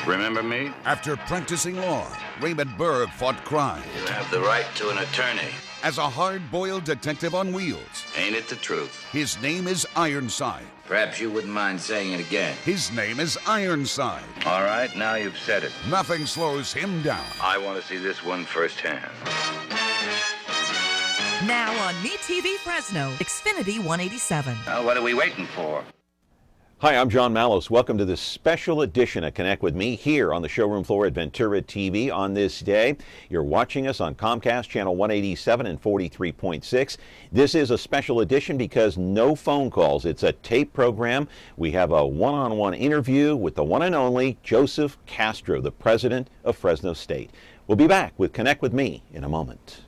Remember me? After practicing law, Raymond Berg fought crime. You have the right to an attorney. As a hard-boiled detective on wheels. Ain't it the truth? His name is Ironside. Perhaps you wouldn't mind saying it again. His name is Ironside. All right, now you've said it. Nothing slows him down. I want to see this one firsthand. Now on MeTV Fresno, Xfinity 187. Now, what are we waiting for? Hi, I'm John Mallos. Welcome to this special edition of Connect with Me here on the showroom floor at Ventura TV on this day. You're watching us on Comcast channel 187 and 43.6. This is a special edition because no phone calls. It's a tape program. We have a one-on-one interview with the one and only Joseph Castro, the president of Fresno State. We'll be back with Connect with Me in a moment.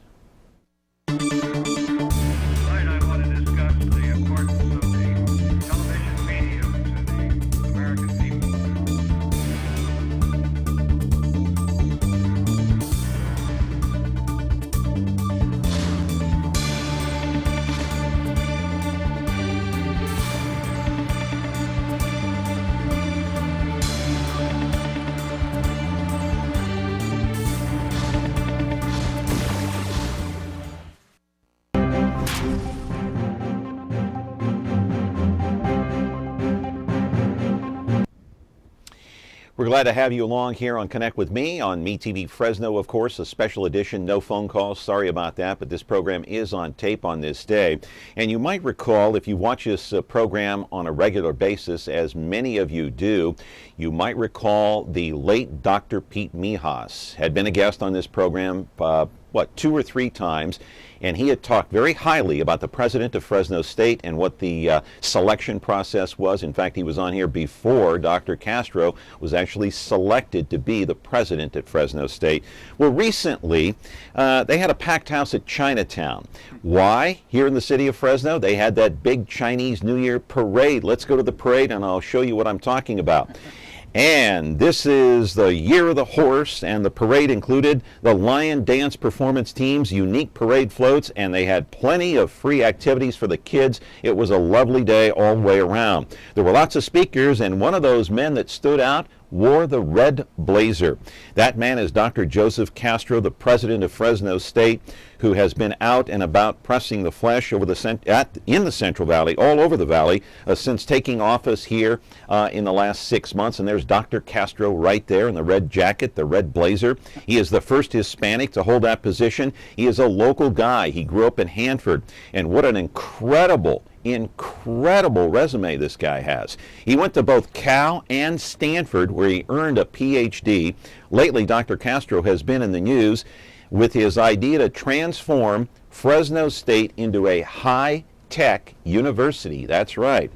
We're glad to have you along here on Connect with Me on MeTV Fresno, of course, a special edition, no phone calls. Sorry about that, but this program is on tape on this day. And you might recall, if you watch this program on a regular basis, as many of you do, you might recall the late Dr. Pete Mijas had been a guest on this program, 2 or 3 times, and he had talked very highly about the president of Fresno State and what the selection process was. In fact, he was on here before Dr. Castro was actually selected to be the president at Fresno State. Well, recently, they had a packed house at Chinatown. Why? Here in the city of Fresno, they had that big Chinese New Year parade. Let's go to the parade, and I'll show you what I'm talking about. And this is the Year of the Horse, and the parade included the Lion Dance Performance Team's unique parade floats, and they had plenty of free activities for the kids. It was a lovely day all the way around. There were lots of speakers, and one of those men that stood out wore the red blazer. That man is Dr. Joseph Castro, the president of Fresno State, who has been out and about pressing the flesh over in the Central Valley, all over the valley, since taking office here in the last 6 months. And there's Dr. Castro right there in the red jacket, the red blazer. He is the first Hispanic to hold that position. He is a local guy. He grew up in Hanford. And what an incredible resume this guy has. He went to both Cal and Stanford, where he earned a PhD. Lately, Dr. Castro has been in the news with his idea to transform Fresno State into a high-tech university. That's right.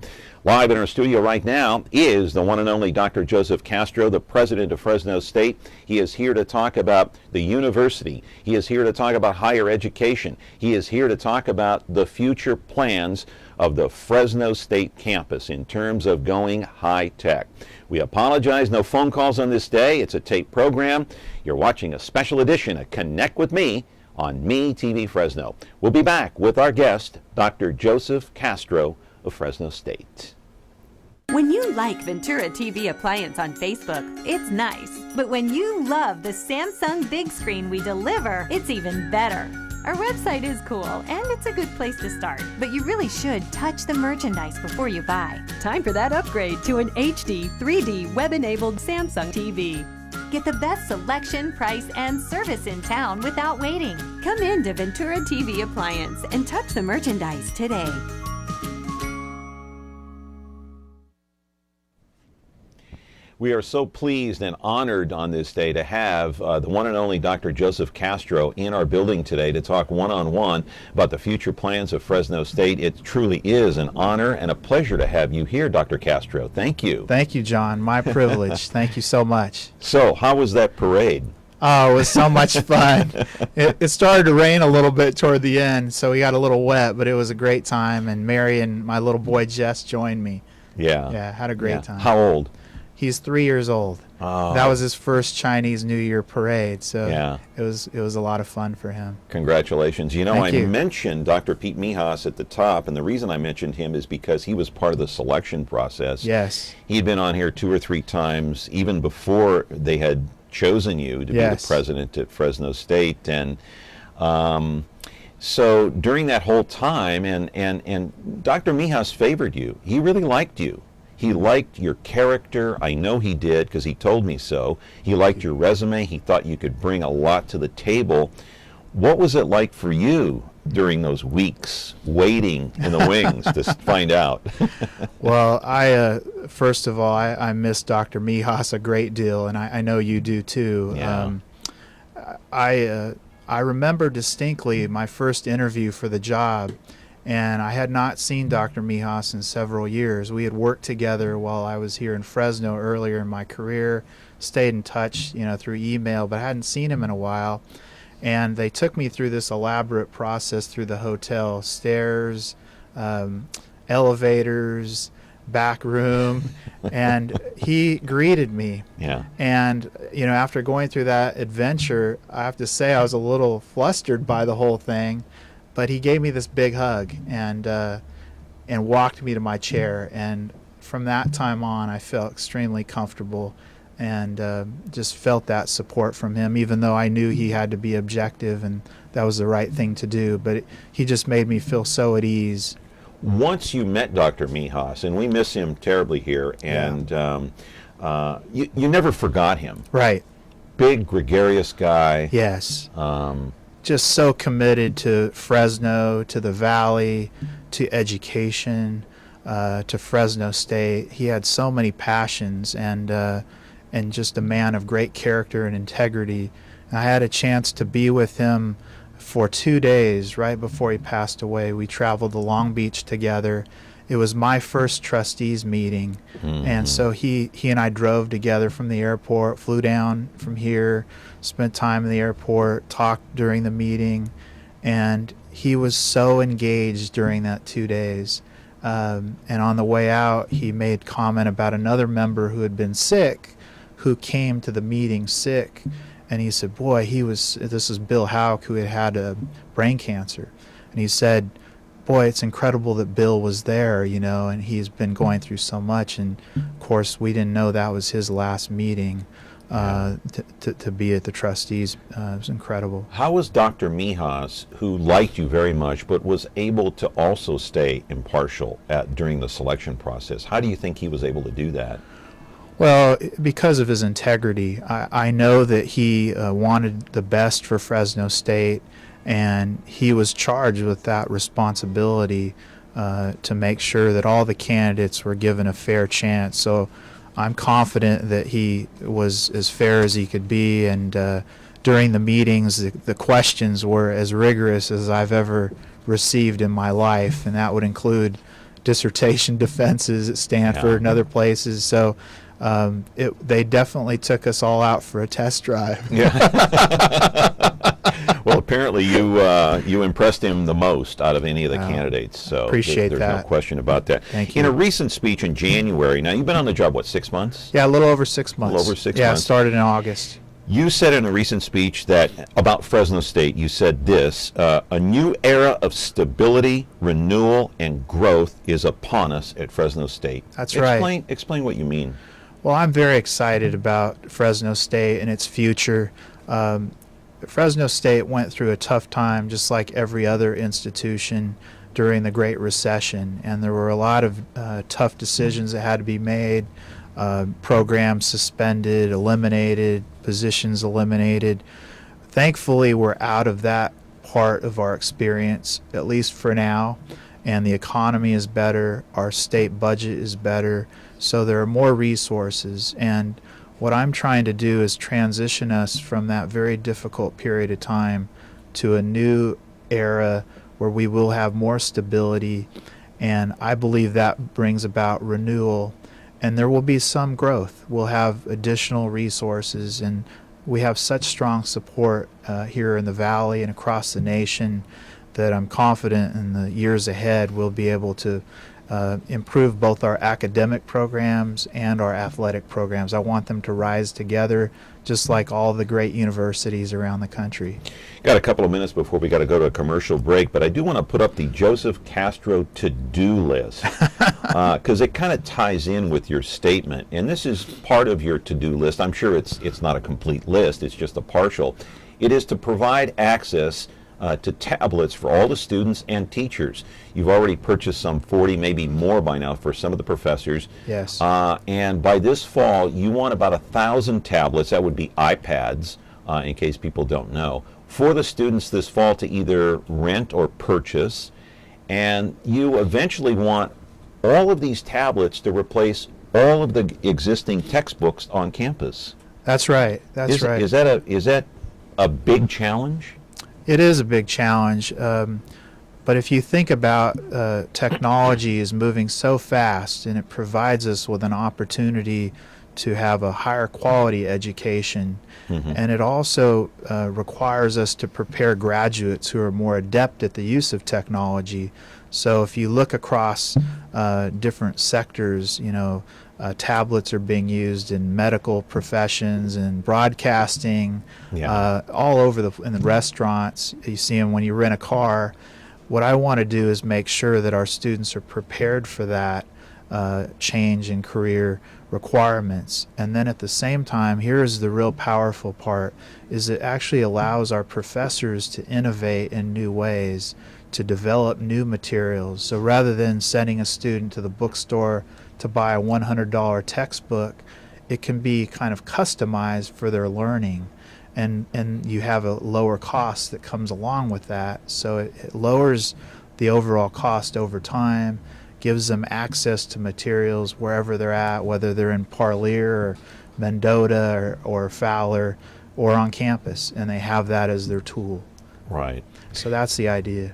Live in our studio right now is the one and only Dr. Joseph Castro, the president of Fresno State. He is here to talk about the university. He is here to talk about higher education. He is here to talk about the future plans of the Fresno State campus in terms of going high-tech. We apologize, no phone calls on this day. It's a tape program. You're watching a special edition of Connect with Me on MeTV Fresno. We'll be back with our guest, Dr. Joseph Castro of Fresno State. When you like Ventura TV Appliance on Facebook, it's nice. But when you love the Samsung big screen we deliver, it's even better. Our website is cool, and it's a good place to start. But you really should touch the merchandise before you buy. Time for that upgrade to an HD 3D web-enabled Samsung TV. Get the best selection, price, and service in town without waiting. Come in to Ventura TV Appliance and touch the merchandise today. We are so pleased and honored on this day to have the one and only Dr. Joseph Castro in our building today to talk one-on-one about the future plans of Fresno State. It truly is an honor and a pleasure to have you here, Dr. Castro. Thank you. Thank you, John. My privilege. Thank you so much. So, how was that parade? Oh, it was so much fun. It started to rain a little bit toward the end, so we got a little wet, but it was a great time, and Mary and my little boy Jess joined me. Yeah. Yeah, had a great time. How old? He's 3 years old. Oh. That was his first Chinese New Year parade, so Yeah. it was a lot of fun for him. Congratulations. You know, Thank I you. mentioned Dr. Pete Mijas at the top, and the reason I mentioned him is because he was part of the selection process. Yes. He'd been on here 2 or 3 times, even before they had chosen you to be the Yes. president at Fresno State. And so during that whole time, and Dr. Mijas favored you. He really liked you. He liked your character. I know he did because he told me so. He liked your resume. He thought you could bring a lot to the table. What was it like for you during those weeks waiting in the wings to find out? Well, first of all, I miss Dr. Mijas a great deal, and I know you do too. Yeah. I remember distinctly my first interview for the job, and I had not seen Dr. Mijas in several years. We had worked together while I was here in Fresno earlier in my career, stayed in touch, through email, but I hadn't seen him in a while. And they took me through this elaborate process through the hotel, stairs, elevators, back room, and he greeted me. Yeah. And, after going through that adventure, I have to say I was a little flustered by the whole thing, but he gave me this big hug and walked me to my chair. And from that time on, I felt extremely comfortable and just felt that support from him, even though I knew he had to be objective and that was the right thing to do. But he just made me feel so at ease. Once you met Dr. Mijas, and we miss him terribly here, and you never forgot him. Right. Big, gregarious guy. Yes. Just so committed to Fresno, to the Valley, to education, to Fresno State. He had so many passions and just a man of great character and integrity. And I had a chance to be with him for 2 days right before he passed away. We traveled to Long Beach together. It was my first trustees meeting, and so he and I drove together from the airport, flew down from here, spent time in the airport, talked during the meeting, and he was so engaged during that 2 days. And on the way out, he made comment about another member who had been sick, who came to the meeting sick, and he said, boy, this is Bill Houck, who had brain cancer, and he said, boy, it's incredible that Bill was there, and he's been going through so much. And of course, we didn't know that was his last meeting to be at the trustees. It was incredible. How was Dr. Mijas, who liked you very much, but was able to also stay impartial during the selection process? How do you think he was able to do that? Well, because of his integrity. I know that he wanted the best for Fresno State, and he was charged with that responsibility to make sure that all the candidates were given a fair chance. So I'm confident that he was as fair as he could be, and during the meetings, the questions were as rigorous as I've ever received in my life, and that would include dissertation defenses at Stanford and other places. So they definitely took us all out for a test drive. Yeah. Well, apparently you impressed him the most out of any of the candidates. So appreciate there's that. no question about that. Thank you. In a recent speech in January, now you've been on the job, what, 6 months? Yeah, a little over 6 months. A little over 6 Yeah, months. it started in August. You said in a recent speech that about Fresno State, you said this, a new era of stability, renewal, and growth is upon us at Fresno State. That's right. Explain what you mean. Well, I'm very excited about Fresno State and its future. Fresno State went through a tough time, just like every other institution during the Great Recession, and there were a lot of tough decisions that had to be made, programs suspended, eliminated, positions eliminated. Thankfully, we're out of that part of our experience, at least for now, and the economy is better, our state budget is better, so there are more resources. And what I'm trying to do is transition us from that very difficult period of time to a new era where we will have more stability, and I believe that brings about renewal, and there will be some growth. We'll have additional resources, and we have such strong support here in the Valley and across the nation that I'm confident in the years ahead we'll be able to improve both our academic programs and our athletic programs. I want them to rise together, just like all the great universities around the country. Got a couple of minutes before we got to go to a commercial break, but I do want to put up the Joseph Castro to-do list because it kind of ties in with your statement, and this is part of your to-do list. I'm sure it's not a complete list, it's just a partial. It is to provide access to tablets for all the students and teachers. You've already purchased some 40, maybe more by now for some of the professors. Yes. And by this fall, you want about 1,000 tablets, that would be iPads, in case people don't know, for the students this fall to either rent or purchase. And you eventually want all of these tablets to replace all of the existing textbooks on campus. That's right. That's right. Is that a big challenge? It is a big challenge, but if you think about technology is moving so fast, and it provides us with an opportunity to have a higher quality education, and it also requires us to prepare graduates who are more adept at the use of technology. So if you look across different sectors, tablets are being used in medical professions and broadcasting, all over in the restaurants. You see them when you rent a car. What I want to do is make sure that our students are prepared for that change in career requirements. And then at the same time, here is the real powerful part, is it actually allows our professors to innovate in new ways, to develop new materials. So rather than sending a student to the bookstore to buy a $100 textbook, it can be kind of customized for their learning, and you have a lower cost that comes along with that. So it lowers the overall cost over time, gives them access to materials wherever they're at, whether they're in Parlier or Mendota or Fowler or on campus, and they have that as their tool. Right. So that's the idea.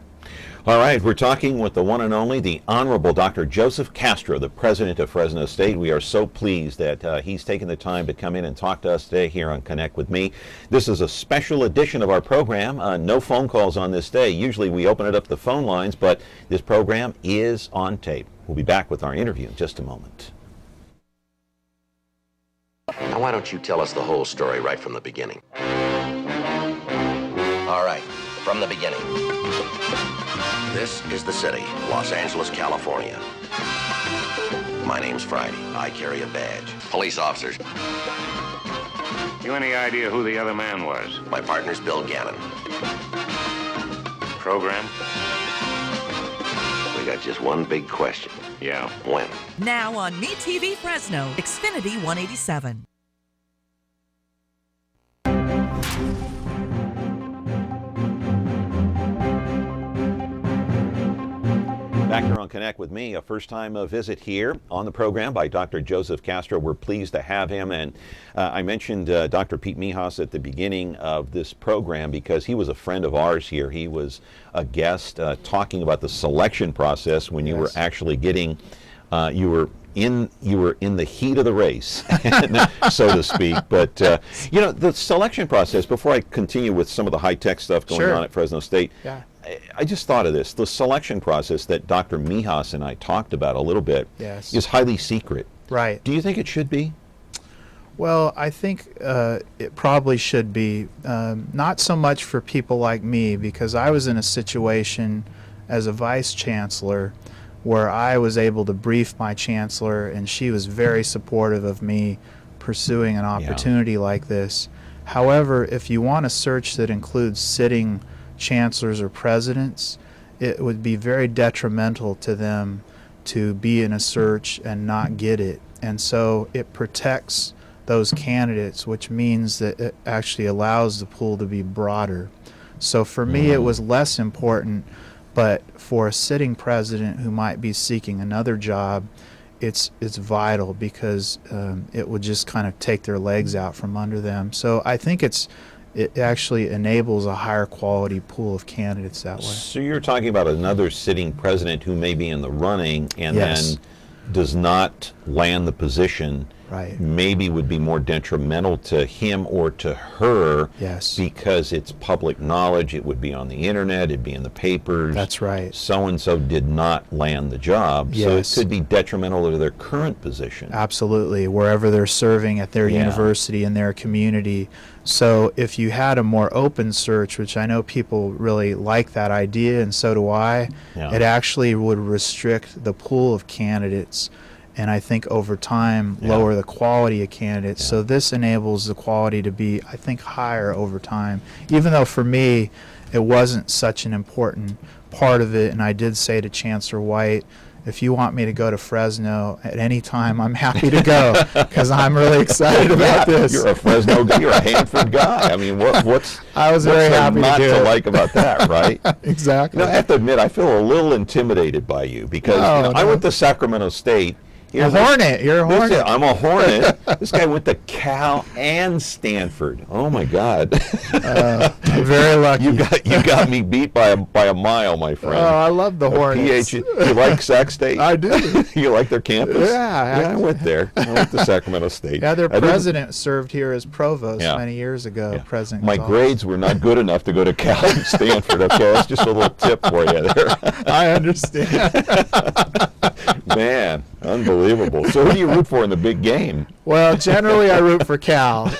All right, we're talking with the one and only, the Honorable Dr. Joseph Castro, the president of Fresno State. We are so pleased that he's taken the time to come in and talk to us today here on Connect with Me. This is a special edition of our program. No phone calls on this day. Usually we open it up the phone lines, but this program is on tape. We'll be back with our interview in just a moment. Now, why don't you tell us the whole story right from the beginning? All right, from the beginning. This is the city, Los Angeles, California. My name's Friday. I carry a badge. Police officers. You any idea who the other man was? My partner's Bill Gannon. Program? We got just one big question. Yeah. When? Now on MeTV Fresno, Xfinity 187. Back here on Connect with Me, a first-time visit here on the program by Dr. Joseph Castro. We're pleased to have him, and I mentioned Dr. Pete Mijas at the beginning of this program because he was a friend of ours here. He was a guest talking about the selection process when you were actually getting, you were in the heat of the race, so to speak. But the selection process. Before I continue with some of the high-tech stuff going on at Fresno State. Yeah. I just thought of this. The selection process that Dr. Mijas and I talked about a little bit is highly secret. Right. Do you think it should be? Well, I think it probably should be. Not so much for people like me, because I was in a situation as a vice chancellor where I was able to brief my chancellor, and she was very supportive of me pursuing an opportunity like this. However, if you want a search that includes sitting chancellors or presidents, it would be very detrimental to them to be in a search and not get it. And so it protects those candidates, which means that it actually allows the pool to be broader. So for me, it was less important, but for a sitting president who might be seeking another job, it's vital, because it would just kind of take their legs out from under them. So I think it actually enables a higher quality pool of candidates that way. So you're talking about another sitting president who may be in the running and then does not land the position maybe would be more detrimental to him or to her. Yes. Because it's public knowledge. It would be on the internet. It'd be in the papers. That's right. So-and-so did not land the job. Yes. So it could be detrimental to their current position. Absolutely. Wherever they're serving at their university, in their community. So if you had a more open search, which I know people really like that idea, and so do I, it actually would restrict the pool of candidates, and I think over time lower the quality of candidates. So this enables the quality to be, I think, higher over time, even though for me it wasn't such an important part of it. And I did say to Chancellor White, if you want me to go to Fresno at any time, I'm happy to go, because I'm really excited about this. You're a Fresno guy. You're a Hanford guy. I mean, what's I was very happy not to do to it. like about that, right? Exactly. I have to admit, I feel a little intimidated by you, because I went to Sacramento State. A Hornet. You're a Hornet. I'm a Hornet. This guy went to Cal and Stanford. Oh my God! I'm very lucky. You got me beat by a mile, my friend. Oh, I love the Hornets. You like Sac State? I do. You like their campus? Yeah. I went there. I went to Sacramento State. Yeah, their president served here as provost many years ago. Yeah. President. My Gonzalez. grades were not good enough to go to Cal and Stanford. Okay, that's just a little tip for you there. I understand. Man, unbelievable. So who do you root for in the big game? Well, generally I root for Cal.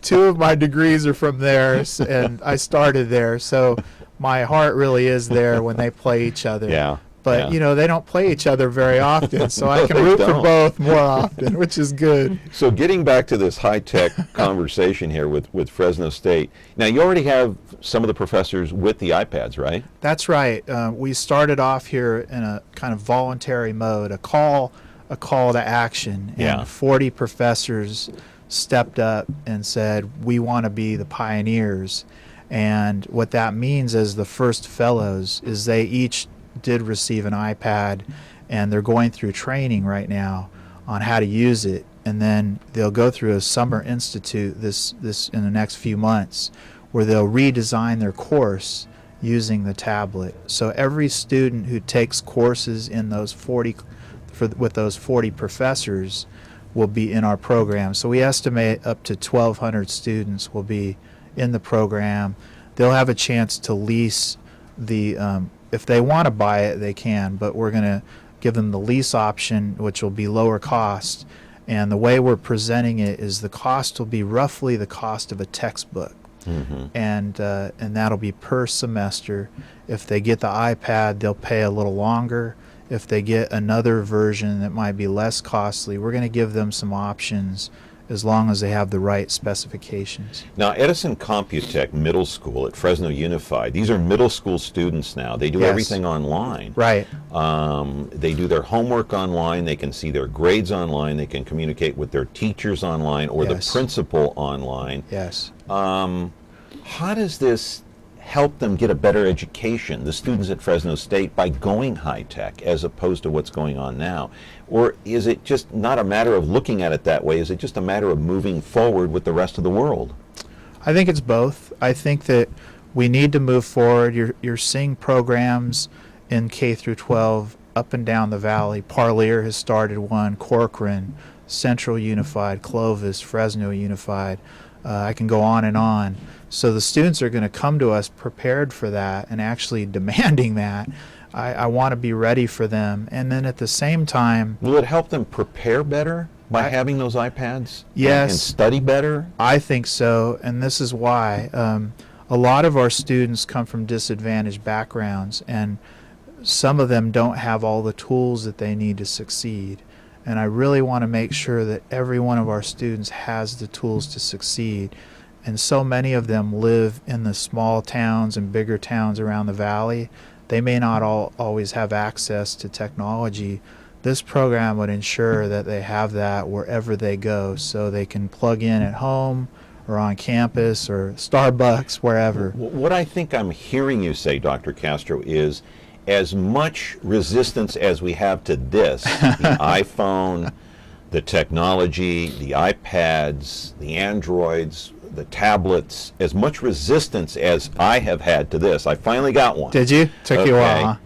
Two of my degrees are from there, and I started there, so my heart really is there when they play each other. Yeah. But, they don't play each other very often, so I can root for both more often, which is good. So getting back to this high-tech conversation here with Fresno State, now you already have some of the professors with the iPads, right? That's right. We started off here in a kind of voluntary mode, a call to action, and 40 professors stepped up and said, we want to be the pioneers. And what that means as the first fellows is they each did receive an iPad, and they're going through training right now on how to use it, and then they'll go through a summer institute this in the next few months, where they'll redesign their course using the tablet. So every student who takes courses in those 40 with those 40 professors will be in our program. So we estimate up to 1,200 students will be in the program. They'll have a chance to lease the if they want to buy it, they can, but we're going to give them the lease option, which will be lower cost. And the way we're presenting it is the cost will be roughly the cost of a textbook. Mm-hmm. And that'll be per semester. If they get the iPad, they'll pay a little longer. If they get another version that might be less costly, we're going to give them some options as long as they have the right specifications. Now, Edison Computech Middle School at Fresno Unified, these are middle school students now. They do everything online. Right. They do their homework online. They can see their grades online. They can communicate with their teachers online or the principal online. Yes. How does this help them get a better education, the students at Fresno State, by going high-tech as opposed to what's going on now? Or is it just not a matter of looking at it that way? Is it just a matter of moving forward with the rest of the world? I think it's both. I think that we need to move forward. You're seeing programs in K through 12 up and down the valley. Parlier has started one, Corcoran, Central Unified, Clovis, Fresno Unified. I can go on and on. So the students are going to come to us prepared for that and actually demanding that. I want to be ready for them. And then at the same time... Will it help them prepare better by having those iPads? Yes. And study better? I think so, and this is why. A lot of our students come from disadvantaged backgrounds, and some of them don't have all the tools that they need to succeed. And I really want to make sure that every one of our students has the tools to succeed. And so many of them live in the small towns and bigger towns around the valley. They may not always have access to technology. This program would ensure that they have that wherever they go, so they can plug in at home or on campus or Starbucks, wherever. What I think I'm hearing you say, Dr. Castro, is as much resistance as we have to this, the iPhone, the technology, the iPads, the Androids, the tablets, as much resistance as I have had to this. I finally got one. Did you? Took you a while, huh?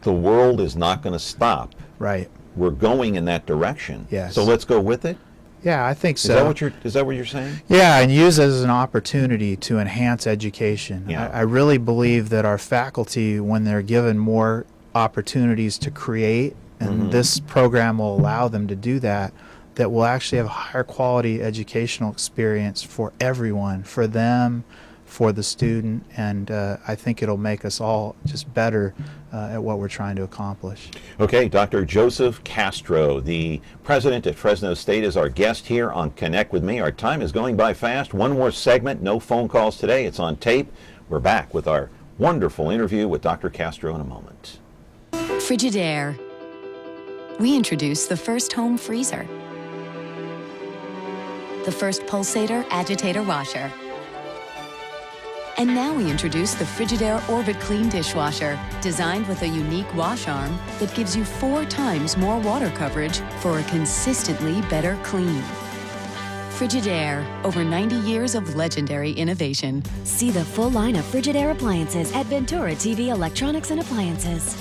The world is not going to stop. Right. We're going in that direction. Yes. So let's go with it? Yeah, I think so. Is that what you're saying? Yeah, and use it as an opportunity to enhance education. Yeah. I really believe that our faculty, when they're given more opportunities to create, and this program will allow them to do that, that will actually have a higher quality educational experience for everyone, for them, for the student, and I think it'll make us all just better at what we're trying to accomplish. Okay, Dr. Joseph Castro, the president at Fresno State, is our guest here on Connect with Me. Our time is going by fast. One more segment, no phone calls today. It's on tape. We're back with our wonderful interview with Dr. Castro in a moment. Frigidaire. We introduced the first home freezer, the first pulsator agitator washer, and now we introduce the Frigidaire Orbit Clean dishwasher, designed with a unique wash arm that gives you 4 times more water coverage for a consistently better clean. Frigidaire, over 90 years of legendary innovation. See the full line of Frigidaire appliances at Ventura TV Electronics and Appliances.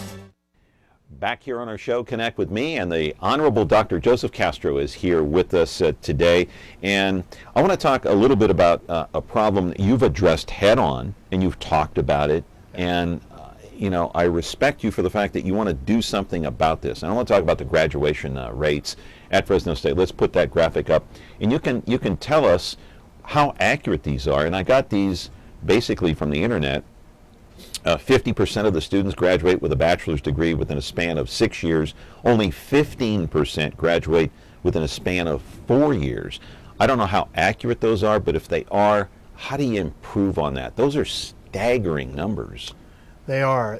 Back here on our show, Connect with Me, and the Honorable Dr. Joseph Castro is here with us today. And I want to talk a little bit about a problem that you've addressed head on, and you've talked about it. And, you know, I respect you for the fact that you want to do something about this. And I want to talk about the graduation rates at Fresno State. Let's put that graphic up. And you can tell us how accurate these are. And I got these basically from the internet. 50% of the students graduate with a bachelor's degree within a span of 6 years. Only 15% graduate within a span of 4 years. I don't know how accurate those are, but if they are, how do you improve on that? Those are staggering numbers. They are.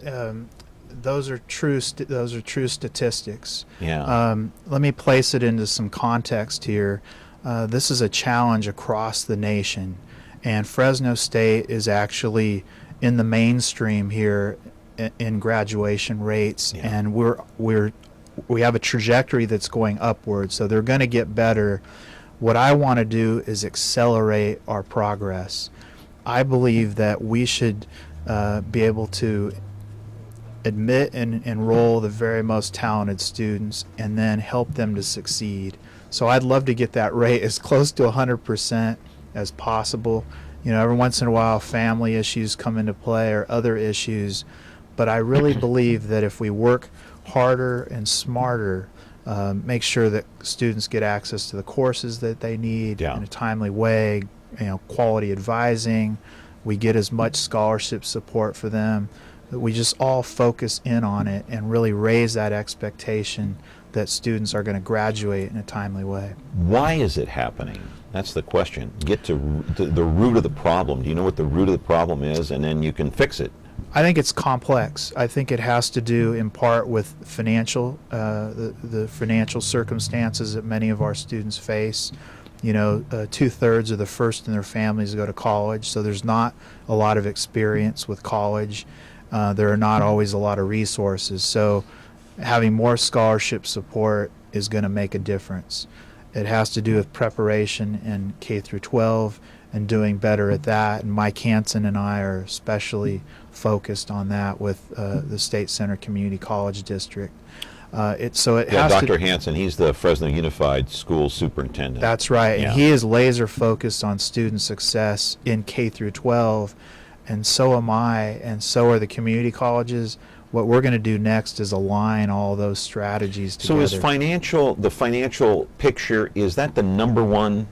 Those are true statistics. Yeah. Let me place it into some context here. This is a challenge across the nation, and Fresno State is actually in the mainstream here in graduation rates, and we have a trajectory that's going upward, so they're going to get better. What I want to do is accelerate our progress. I believe that we should be able to admit and enroll the very most talented students and then help them to succeed. So I'd love to get that rate as close to 100% as possible. You know, every once in a while family issues come into play or other issues, but I really believe that if we work harder and smarter, make sure that students get access to the courses that they need in a timely way, you know, quality advising, we get as much scholarship support for them, that we just all focus in on it and really raise that expectation that students are going to graduate in a timely way. Why is it happening? That's the question. Get to the root of the problem. Do you know what the root of the problem is? And then you can fix it. I think it's complex. I think it has to do in part with financial, the financial circumstances that many of our students face. You know, 2/3 of the first in their families go to college, so there's not a lot of experience with college. There are not always a lot of resources. So having more scholarship support is going to make a difference. It has to do with preparation in K through 12 and doing better at that. And Mike Hansen and I are especially focused on that with the State Center Community College District. Dr. Hansen, he's the Fresno Unified School Superintendent. That's right, and he is laser focused on student success in K through 12, and so am I, and so are the community colleges. What we're going to do next is align all those strategies together. So is the financial picture, is that the number one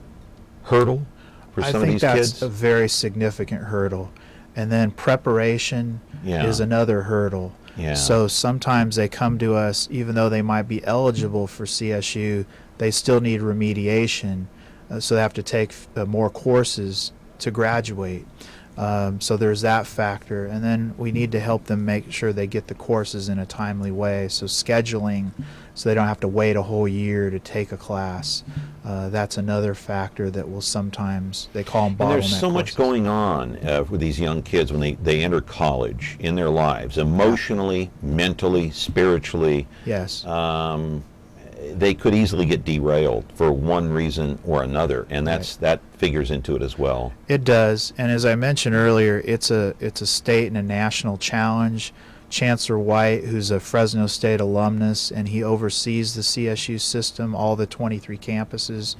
hurdle for some of these kids? I think that's a very significant hurdle. And then preparation is another hurdle. Yeah. So sometimes they come to us, even though they might be eligible for CSU, they still need remediation. So they have to take more courses to graduate. So there's that factor, and then we need to help them make sure they get the courses in a timely way. So scheduling, so they don't have to wait a whole year to take a class. That's another factor that will sometimes, they call them bottleneck. And there's so much going on with these young kids when they enter college in their lives, emotionally, mentally, spiritually. Yes. They could easily get derailed for one reason or another, and that figures into it as well. It does, and as I mentioned earlier, it's a state and a national challenge. Chancellor White, who's a Fresno State alumnus, and he oversees the CSU system, all the 23 campuses.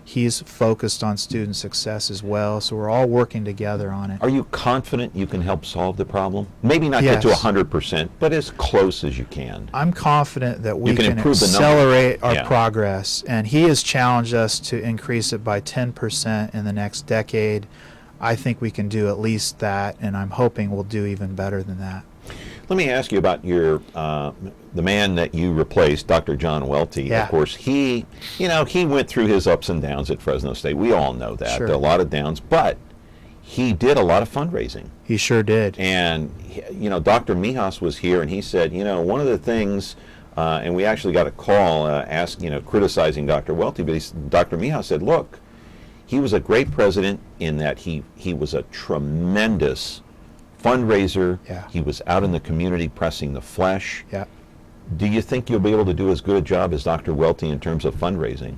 he's focused on student success as well. So we're all working together on it. Are you confident you can help solve the problem? Maybe not Yes. get to 100%, but as close as you can. I'm confident that we You can can improve the number. accelerate our Yeah. progress, and he has challenged us to increase it by 10% in the next decade. I think we can do at least that, and I'm hoping we'll do even better than that. Let me ask you about your the man that you replaced, Dr. John Welty. Yeah. Of course, he went through his ups and downs at Fresno State. We all know that. Sure. There are a lot of downs, but he did a lot of fundraising. He sure did. And Dr. Mijas was here, and he said, one of the things, and we actually got a call criticizing Dr. Welty, but Dr. Mijas said, look, he was a great president in that he was a tremendous fundraiser. Yeah. He was out in the community pressing the flesh. Yeah. Do you think you'll be able to do as good a job as Dr. Welty in terms of fundraising?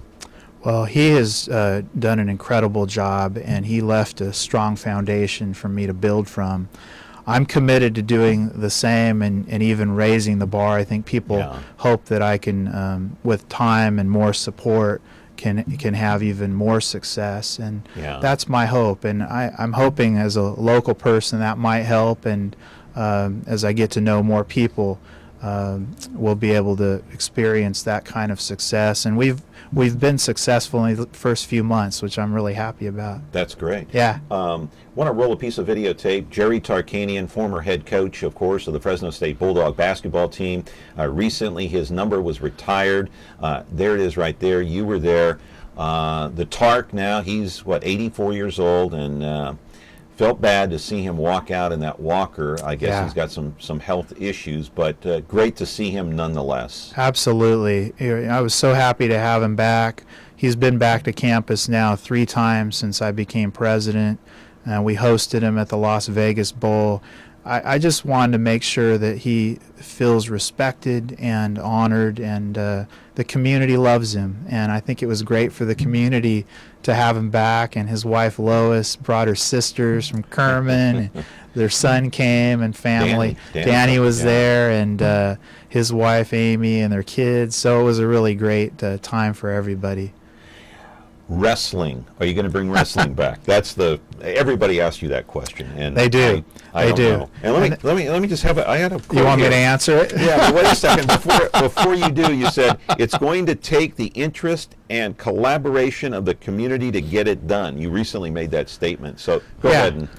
Well, he has done an incredible job, and he left a strong foundation for me to build from. I'm committed to doing the same and even raising the bar. I think people hope that I can, with time and more support, can have even more success, and that's my hope. And I'm hoping as a local person that might help, and as I get to know more people, we'll be able to experience that kind of success. And we've been successful in the first few months, which I'm really happy about. That's great. Yeah. Want to roll a piece of videotape. Jerry Tarkanian, former head coach, of course, of the Fresno State Bulldog basketball team. Recently, his number was retired. There it is right there. You were there. The Tark now, he's, 84 years old, and felt bad to see him walk out in that walker. I guess he's got some health issues, but great to see him nonetheless. Absolutely. I was so happy to have him back. He's been back to campus now 3 times since I became president. We hosted him at the Las Vegas Bowl. I just wanted to make sure that he feels respected and honored, and the community loves him. And I think it was great for the community to have him back. And his wife Lois brought her sisters from Kerman. Their son came, and family. Danny was there, and his wife Amy and their kids. So it was a really great time for everybody. Wrestling. Are you going to bring wrestling back? Everybody asks you that question, and they do. I don't know. And let me just have I had a quote. You want here. me to answer it? Yeah, but wait a second. Before you do, you said it's going to take the interest and collaboration of the community to get it done. You recently made that statement, so go ahead and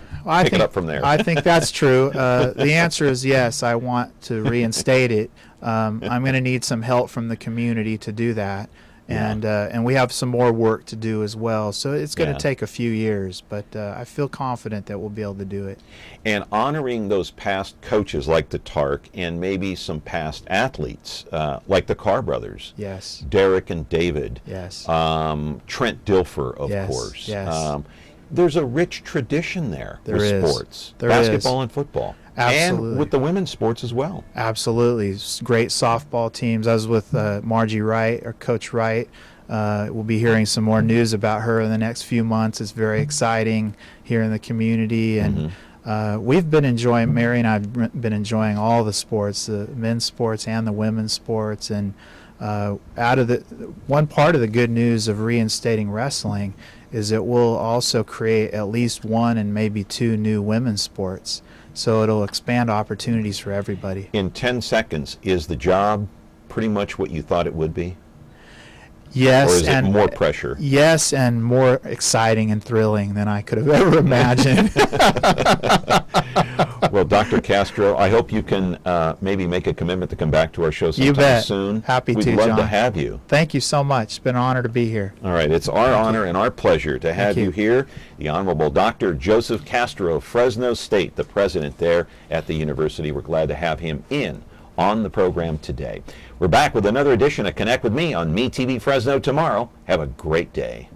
pick it up from there. I think that's true. The answer is yes. I want to reinstate it. I'm going to need some help from the community to do that. And we have some more work to do as well. So it's going to take a few years, but I feel confident that we'll be able to do it. And honoring those past coaches like the Tark, and maybe some past athletes like the Carr brothers. Yes. Derek and David. Yes. Trent Dilfer, of course. Yes. There's a rich tradition there with sports. There basketball is. and football. Absolutely. And with the women's sports as well. Absolutely. Great softball teams. I was with Margie Wright, or Coach Wright. We'll be hearing some more news about her in the next few months. It's very exciting here in the community. And we've been enjoying, Mary and I have been enjoying all the sports, the men's sports and the women's sports. And out of one part of the good news of reinstating wrestling is it will also create at least 1 and maybe 2 new women's sports. So it'll expand opportunities for everybody. In 10 seconds, is the job pretty much what you thought it would be? Yes. Or is it more pressure? Yes, and more exciting and thrilling than I could have ever imagined. Well, Dr. Castro, I hope you can maybe make a commitment to come back to our show sometime soon. Happy We'd to, love John. to have you. Thank you so much. It's been an honor to be here. All right. It's our honor and our pleasure to have you here. The Honorable Dr. Joseph Castro of Fresno State, the president there at the university. We're glad to have him on the program today. We're back with another edition of Connect with Me on MeTV Fresno tomorrow. Have a great day.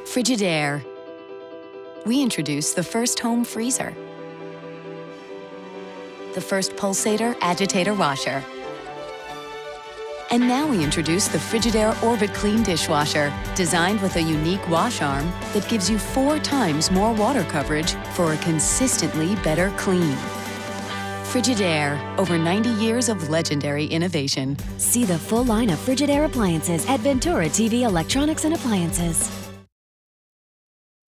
Frigidaire. We introduced the first home freezer, the first pulsator agitator washer. And now we introduce the Frigidaire Orbit Clean dishwasher, designed with a unique wash arm that gives you 4 times more water coverage for a consistently better clean. Frigidaire, over 90 years of legendary innovation. See the full line of Frigidaire appliances at Ventura TV Electronics and Appliances.